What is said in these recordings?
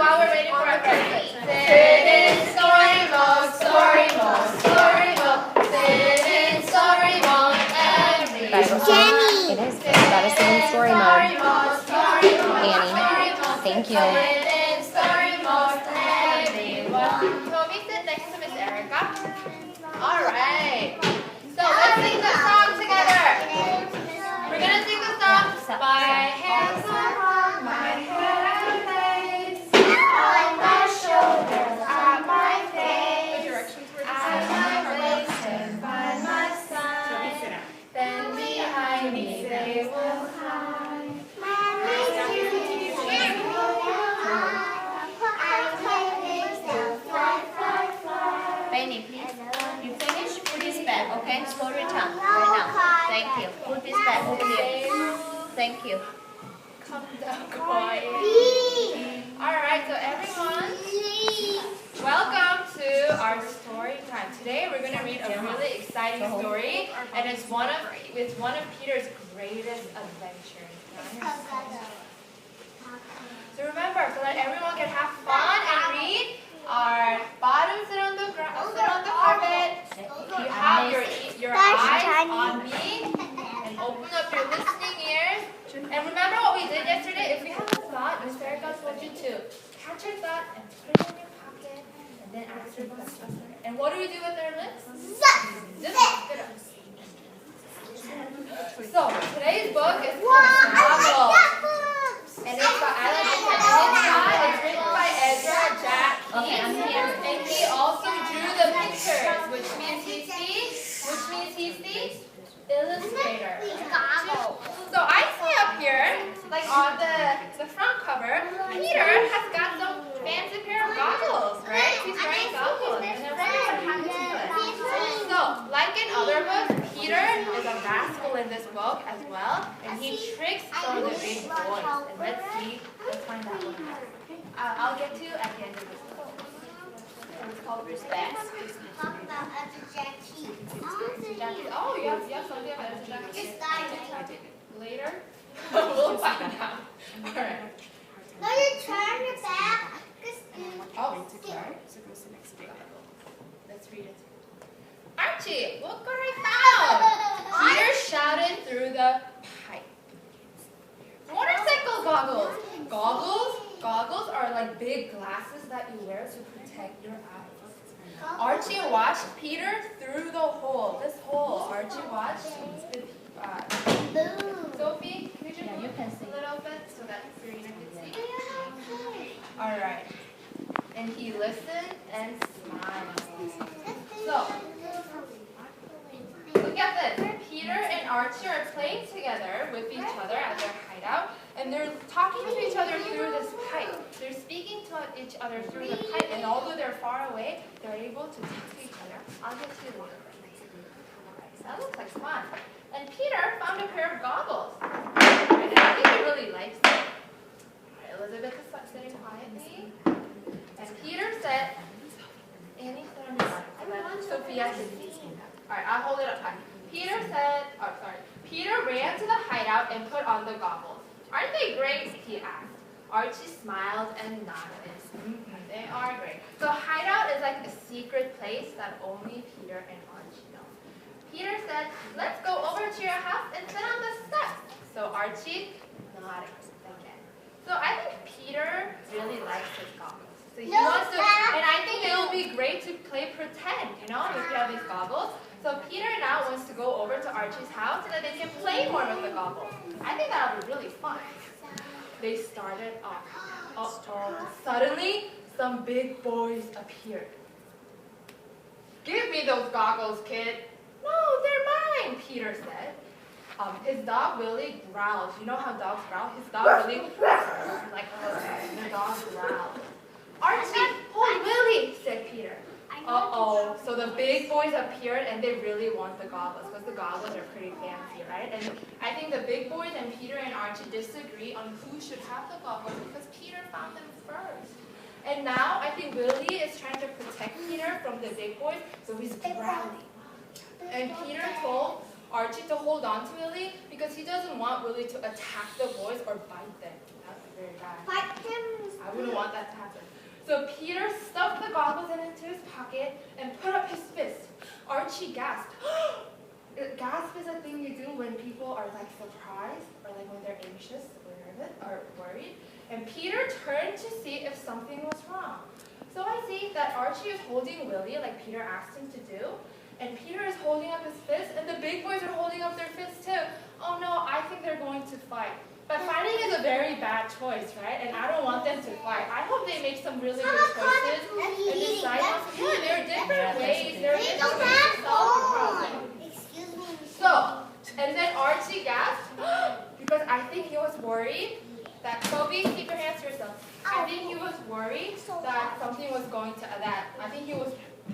while we're waiting for our friends. Sit in story mode, story mode, story mode. Sit in story mode, everyone. Jenni! It is. You gotta sit in story mode. Annie. Thank you. Sit in story mode, everyone. Toby, sit next to Miss Erica. Alright. So let's sing the song together. We're gonna sing the song. My hands are on my head, on my shoulders, on my face, at my waist and by my side. Then behind me they will hide. Benny, please. You finish, put this back, okay? Slow your tongue right now. Thank you. Put this back over here. Thank you. Come down quietly. Alright, so everyone, welcome to our story time. Today we're going to read a really exciting story, and it's one of Peter's greatest adventures. So remember, so that everyone can have fun and read, our bottoms sit on the carpet. You have your eyes on me, and open up your listening ears. And remember what we did yesterday? If you have a thought, Miss Erica told you to catch your thought and put it in your pocket, and then ask your question. And what do we do with our lips? Just look it up. So today's book is called Novel, and it's by it's written by Ezra Jack. Okay, I'm here. And he also drew the pictures, which means he's the illustrator. So I see up here, like on the front cover, Peter has got some fancy pair of goggles, right? He's wearing goggles, and they're very happy. So, like in other books, Peter is a rascal in this book as well, and he tricks some of the big boys. And let's find out what happens. I'll get to you at the end of this book. It's called Respect. Oh, you have something about Jackie? Later? We'll find out. Alright. No, you turn it back. Oh, it's a card? So go sit next to it. Let's read it. Archie, look what I found! Peter shouted through the pipe. Motorcycle goggles. Goggles are like big glasses that you wear to protect your eyes. Archie watched Peter through the hole. This hole. Archie watched. Sophie, You can see. a little bit so that Serena can see. Alright. And he listened and smiled. So, look at this. Peter and Archie are playing together with each other at their hideout, and they're talking to each other through this pipe. They're speaking to each other through the pipe, and although they're far away, they're able to talk to each other. I'll get to you later. That looks like fun. And Peter found a pair of goggles. And I think he really likes them. Elizabeth is sitting quietly. And Peter said, Annie, sit on your lap so that Sophia can see. Alright, I'll hold it up high. Peter ran to the hideout and put on the goggles. Aren't they great? He asked. Archie smiled and nodded. They are great. So hideout is like a secret place that only Peter and Archie know. Peter said, let's go over to your house and sit on the steps. So Archie nodded again. So I think Peter really likes his goggles. So he wants to, and I think it will be great to play pretend, if you have these goggles. So Peter now wants to go over to Archie's house so that they can play more with the goggles. I think that would be really fun. They started off. Suddenly, some big boys appeared. Give me those goggles, kid. No, they're mine, Peter said. His dog Willie growled. You know how dogs growl? His dog Willie, like, the dog growled. Archie, hold Willie, said Peter. Uh-oh. So the big boys appeared, and they really want the goggles, because the goggles are pretty fancy, right? And I think the big boys and Peter and Archie disagree on who should have the goggles, because Peter found them first. And now I think Willie is trying to protect Peter from the big boys, so he's growling. And Peter told Archie to hold on to Willie because he doesn't want Willie to attack the boys or bite them. very bad. Fight him. I wouldn't want that to happen. So Peter stuffed the goggles into his pocket and put up his fist. Archie gasped. Gasp is a thing you do when people are like surprised or like when they're anxious or nervous or worried. And Peter turned to see if something was wrong. So I see that Archie is holding Willie like Peter asked him to do. And Peter is holding up his fist and the big boys are holding up their fists too. Oh no, I think they're going to fight. But fighting is a very bad choice, right? And I don't want them to fight. I hope they make some really good choices and decide on yeah, there are different ways. There are different ways to solve the problem. Excuse me. So, and then Archie gasped because I think he was worried that Kobe, keep your hands to yourself. I think he was worried that something was going to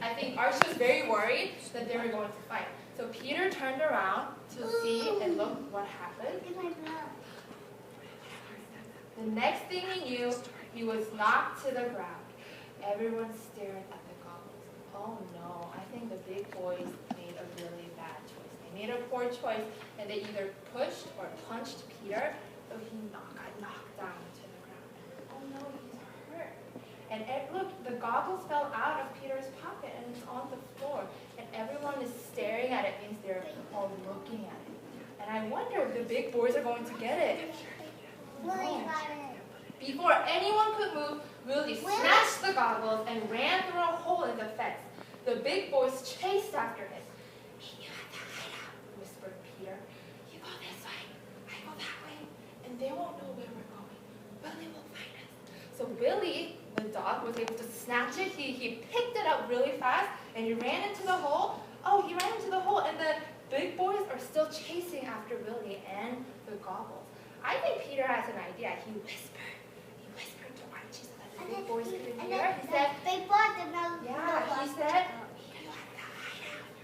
I think Archie was very worried that they were going to fight. So Peter turned around to see and look what happened. The next thing he knew, he was knocked to the ground. Everyone stared at the goggles. Oh no, I think the big boys made a really bad choice. They made a poor choice and they either pushed or punched Peter, so he got knocked down to the ground. Oh no, he's hurt. And look, the goggles fell out of Peter's pocket and it's on the floor. And everyone is staring at it, means they're all looking at it. And I wonder if the big boys are going to get it. Before anyone could move, Willie snatched the goggles and ran through a hole in the fence. The big boys chased after him. "Meet you at the hideout," whispered Peter. "You go this way, I go that way, and they won't know where we're going. Willie will find us." So Willie, the dog, was able to snatch it. He picked it up really fast, and he ran into the hole. Oh, he ran into the hole, and the big boys are still chasing after Willie and the goggles. I think Peter has an idea. He whispered to Archie so that the big boys couldn't hear. He said, Big boy did not. yeah, he said,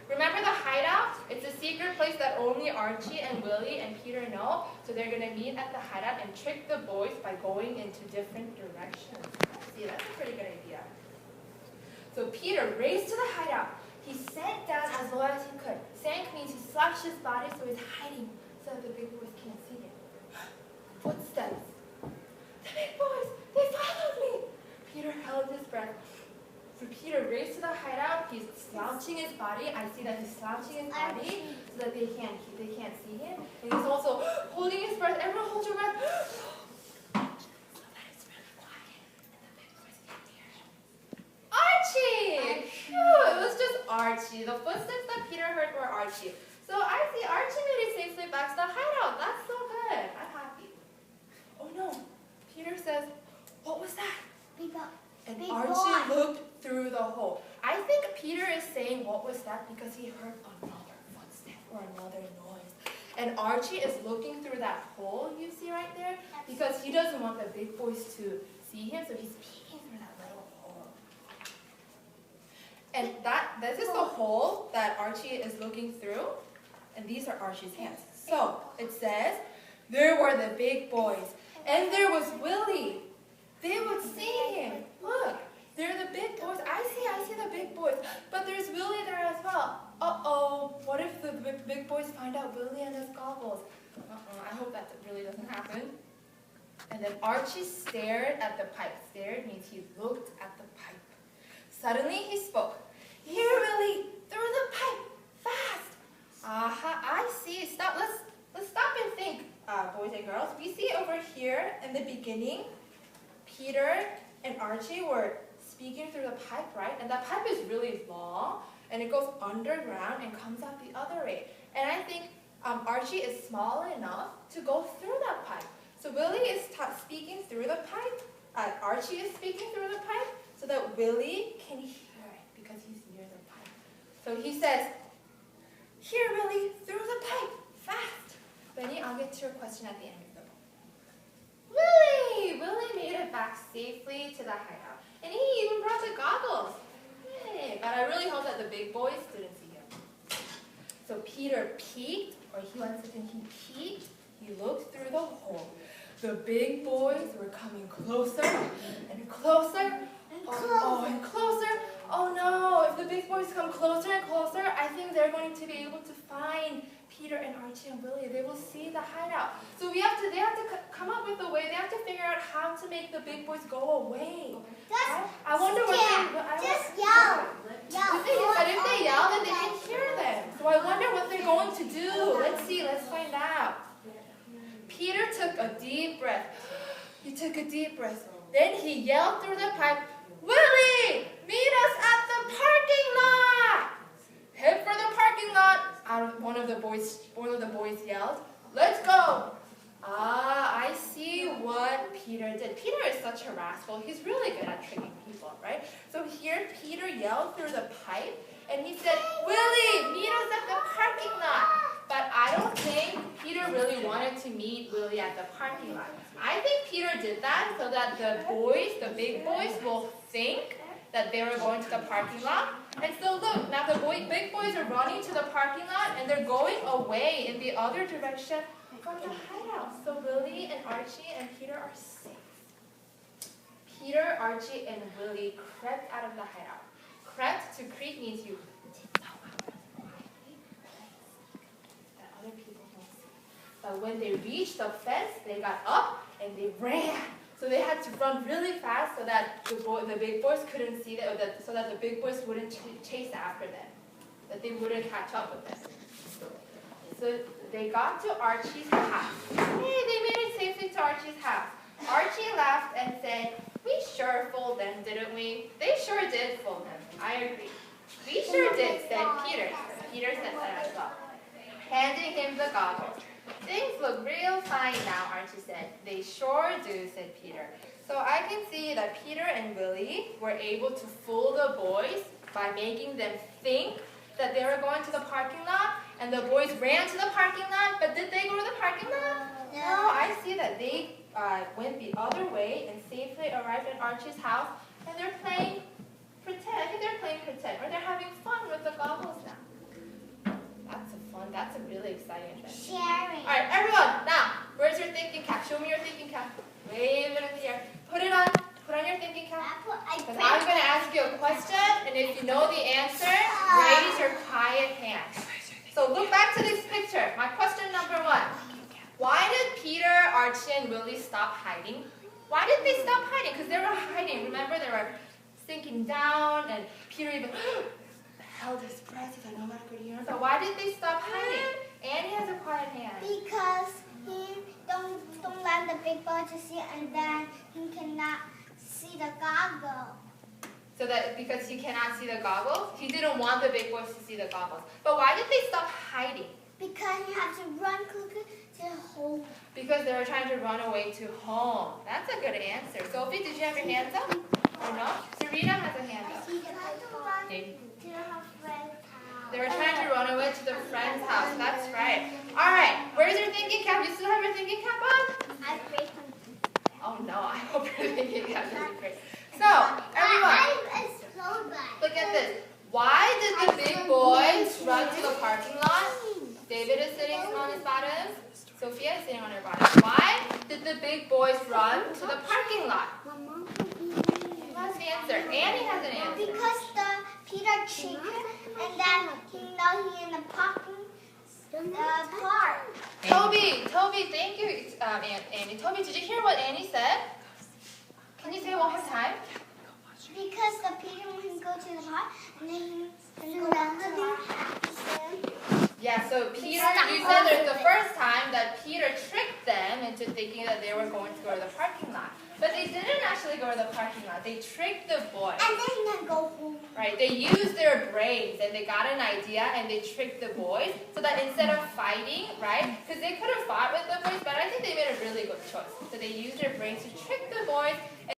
remember the hideout? It's a secret place that only Archie and Willie and Peter know. So they're going to meet at the hideout and trick the boys by going into different directions. See, that's a pretty good idea. So Peter raced to the hideout. He sank down as low as he could. Sank means he slouched his body so he's hiding so that the big boys can't see him. Footsteps. The big boys, they followed me. Peter held his breath. So Peter raced to the hideout. He's slouching his body. I see that he's slouching his body so that they can't see him. And he's also holding his breath. Everyone hold your breath. So that it's really quiet and the big boys can't hear him. Archie! Phew, it was just Archie. The footsteps that Peter heard were Archie. So I see Archie made it safely back to the hideout. That's so good. I'm happy. Oh no. Peter says, "What was that?" And Archie looked through the hole. I think Peter is saying what was that because he heard another footstep or another noise. And Archie is looking through that hole you see right there because he doesn't want the big boys to see him, so he's peeking through that little hole. And this is the hole that Archie is looking through, and these are Archie's hands. So it says, there were the big boys, and there was Willie. They would see him. Look, they're the big boys. I see the big boys. But there's Willie there as well. Uh-oh, what if the big boys find out Willie and his goggles? I hope that really doesn't happen. And then Archie stared at the pipe. Stared means he looked at the pipe. Suddenly he spoke. "Here, Willie, through the pipe, fast." Aha, I see. Stop. Let's stop and think, boys and girls. We see over here in the beginning, Peter and Archie were speaking through the pipe, right? And that pipe is really long, and it goes underground and comes out the other way. And I think Archie is small enough to go through that pipe. So Willie is speaking through the pipe. Archie is speaking through the pipe so that Willie can hear it because he's near the pipe. So he says, "Here, Willie, through the pipe, fast." Benny, I'll get to your question at the end of the book. Willie made it back safely to the hideout. And he even brought the goggles. Hey, but I really hope that the big boys didn't see him. So Peter peeked, or he peeked, he looked through the hole. The big boys were coming closer and closer. And closer. Oh no, if the big boys come closer and closer, I think they're going to be able to find Peter and Archie and Willie. They will see the hideout. So they have to come up with a way. They have to figure out how to make the big boys go away. I wonder what just yell. The thing is that if they yell, then they can hear them. So I wonder what they're going to do. Let's see. Let's find out. Peter took a deep breath. He took a deep breath. Then he yelled through the pipe, "Willie, meet us at the parking lot!" "Head for the parking lot!" One of the boys yelled. "Let's go!" I see what Peter did. Peter is such a rascal. He's really good at tricking people, right? So here Peter yelled through the pipe and he said, "Willie, meet us at the parking lot." But I don't think Peter really wanted to meet Willie at the parking lot. I think Peter did that so that the big boys will think that they were going to the parking lot. And so look, now the big boys are running to the parking lot and they're going away in the other direction from the hideout. So Willie and Archie and Peter are safe. Peter, Archie, and Willie crept out of the hideout. Crept, to creep means you that other people don't see. But when they reached the fence, they got up and they ran. So they had to run really fast so that the big boys couldn't see them, so that the big boys wouldn't chase after them, that they wouldn't catch up with them. So they got to Archie's house. Hey, they made it safely to Archie's house. Archie laughed and said, "We sure fooled them, didn't we?" They sure did fool them. I agree. "We sure did," said Peter. Peter said that as well, handing him the goggles. "Things look real fine now," Archie said. "They sure do," said Peter. So I can see that Peter and Willie were able to fool the boys by making them think that they were going to the parking lot, and the boys ran to the parking lot, but did they go to the parking lot? No, I see that they went the other way and safely arrived at Archie's house, and they're playing pretend. I think they're playing pretend, or they're having fun with the goggles now. That's a really exciting adventure. Sharing. All right, everyone, now, where's your thinking cap? Show me your thinking cap. Wave it in the air. Put it on. Put on your thinking cap. Because I'm going to ask you a question, and if you know the answer, raise your quiet hand. So look back to this picture. My question number 1. Why did Peter, Archie, and Willie stop hiding? Why did they stop hiding? Because they were hiding. Remember, they were sinking down, and Peter even held his breath. He said, "No matter good hear." So why did they stop hiding? Annie has a quiet hand. Because he don't let the big boy to see, and then he cannot see the goggle. So that because he cannot see the goggles, he didn't want the big boys to see the goggles. But why did they stop hiding? Because you have to run quickly to home. Because they were trying to run away to home. That's a good answer. Sophie, did you have your hands up? Or no? Serena has a hand up. They were trying to run away to the friend's house. That's right. All right. Where's your thinking cap? You still have your thinking cap on? Oh no, I hope your thinking cap doesn't break. So, everyone, look at this. Why did the big boys run to the parking lot? David is sitting on his bottom. Sophia is sitting on her bottom. Why did the big boys run to the parking lot? Who has the answer? Annie has an answer. Because the Peter tricked him, and then he in the parking park. Toby, thank you, Annie. Toby, did you hear what Annie said? Can you say it one more time? Because the Peter can go to the park, and then he can go down to the park. Yeah, so Peter, you said that the first time that Peter tricked them into thinking that they were going to go to the parking lot. But they didn't actually go to the parking lot. They tricked the boys. And then they go home. Right, they used their brains and they got an idea and they tricked the boys so that instead of fighting, right, because they could have fought with the boys, but I think they made a really good choice. So they used their brains to trick the boys.